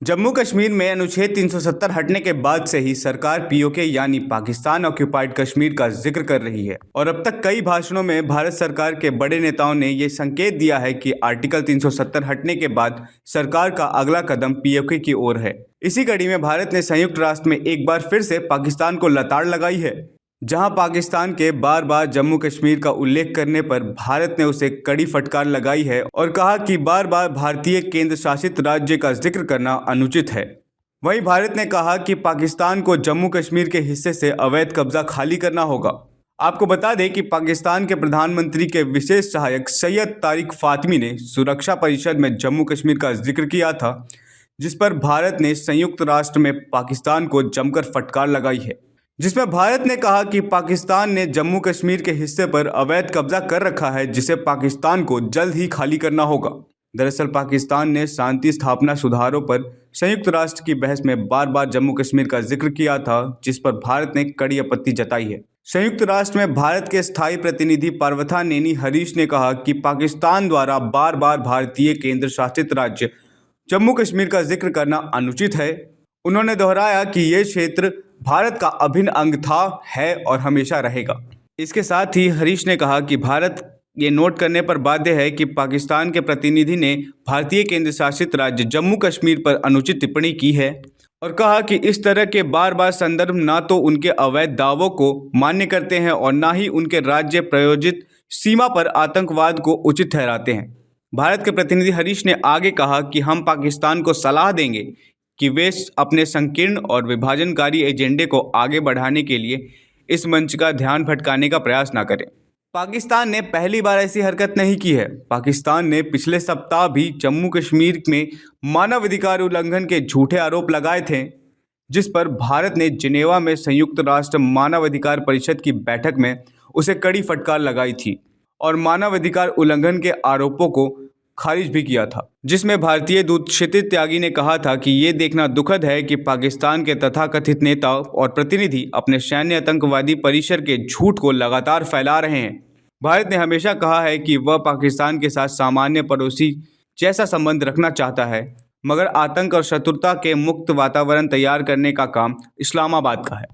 जम्मू कश्मीर में अनुच्छेद 370 हटने के बाद से ही सरकार पीओके यानी पाकिस्तान ऑक्यूपाइड कश्मीर का जिक्र कर रही है और अब तक कई भाषणों में भारत सरकार के बड़े नेताओं ने ये संकेत दिया है कि आर्टिकल 370 हटने के बाद सरकार का अगला कदम पीओके की ओर है। इसी कड़ी में भारत ने संयुक्त राष्ट्र में एक बार फिर से पाकिस्तान को लताड़ लगाई है, जहां पाकिस्तान के बार बार जम्मू कश्मीर का उल्लेख करने पर भारत ने उसे कड़ी फटकार लगाई है और कहा कि बार बार भारतीय केंद्र शासित राज्य का जिक्र करना अनुचित है। वहीं भारत ने कहा कि पाकिस्तान को जम्मू कश्मीर के हिस्से से अवैध कब्जा खाली करना होगा। आपको बता दें कि पाकिस्तान के प्रधानमंत्री के विशेष सहायक सैयद तारिक फातमी ने सुरक्षा परिषद में जम्मू कश्मीर का जिक्र किया था, जिस पर भारत ने संयुक्त राष्ट्र में पाकिस्तान को जमकर फटकार लगाई है, जिसमें भारत ने कहा कि पाकिस्तान ने जम्मू कश्मीर के हिस्से पर अवैध कब्जा कर रखा है, जिसे पाकिस्तान को जल्द ही खाली करना होगा। दरअसल पाकिस्तान ने शांति स्थापना सुधारों पर संयुक्त राष्ट्र की बहस में बार बार जम्मू कश्मीर का जिक्र किया था, जिस पर भारत ने कड़ी आपत्ति जताई है। संयुक्त राष्ट्र में भारत के स्थायी प्रतिनिधि पार्वथा नेनी हरीश ने कहा कि पाकिस्तान द्वारा बार बार भारतीय केंद्र शासित राज्य जम्मू कश्मीर का जिक्र करना अनुचित है। उन्होंने दोहराया कि ये क्षेत्र भारत का अभिन्न अंग था, है और हमेशा रहेगा। इसके साथ ही हरीश ने कहा कि भारत ये नोट करने पर बाध्य है कि पाकिस्तान के प्रतिनिधि ने भारतीय केंद्र शासित राज्य जम्मू कश्मीर पर अनुचित टिप्पणी की है और कहा कि इस तरह के बार बार संदर्भ ना तो उनके अवैध दावों को मान्य करते हैं और ना ही उनके राज्य प्रायोजित सीमा पर आतंकवाद को उचित ठहराते हैं। भारत के प्रतिनिधि हरीश ने आगे कहा कि हम पाकिस्तान को सलाह देंगे कि वे अपने संकीर्ण और विभाजनकारी एजेंडे को आगे बढ़ाने के लिए इस मंच का ध्यान भटकाने का प्रयास न करें। पाकिस्तान ने पहली बार ऐसी हरकत नहीं की है। पाकिस्तान ने पिछले सप्ताह भी जम्मू कश्मीर में मानवाधिकार उल्लंघन के झूठे आरोप लगाए थे, जिस पर भारत ने जिनेवा में संयुक्त राष्ट्र मानवाधिकार परिषद की बैठक में उसे कड़ी फटकार लगाई थी और मानवाधिकार उल्लंघन के आरोपों को खारिज भी किया था, जिसमें भारतीय दूत क्षितिज त्यागी ने कहा था कि ये देखना दुखद है कि पाकिस्तान के तथाकथित नेता और प्रतिनिधि अपने सैन्य आतंकवादी परिसर के झूठ को लगातार फैला रहे हैं। भारत ने हमेशा कहा है कि वह पाकिस्तान के साथ सामान्य पड़ोसी जैसा संबंध रखना चाहता है, मगर आतंक और शत्रुता के मुक्त वातावरण तैयार करने का काम इस्लामाबाद का है।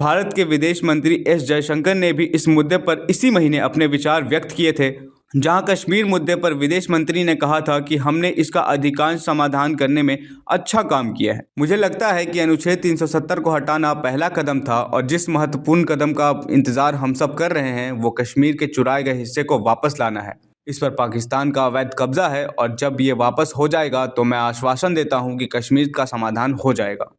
भारत के विदेश मंत्री एस जयशंकर ने भी इस मुद्दे पर इसी महीने अपने विचार व्यक्त किए थे, जहां कश्मीर मुद्दे पर विदेश मंत्री ने कहा था कि हमने इसका अधिकांश समाधान करने में अच्छा काम किया है। मुझे लगता है कि अनुच्छेद 370 को हटाना पहला कदम था और जिस महत्वपूर्ण कदम का इंतजार हम सब कर रहे हैं वो कश्मीर के चुराए गए हिस्से को वापस लाना है। इस पर पाकिस्तान का अवैध कब्जा है और जब ये वापस हो जाएगा तो मैं आश्वासन देता हूँ कि कश्मीर का समाधान हो जाएगा।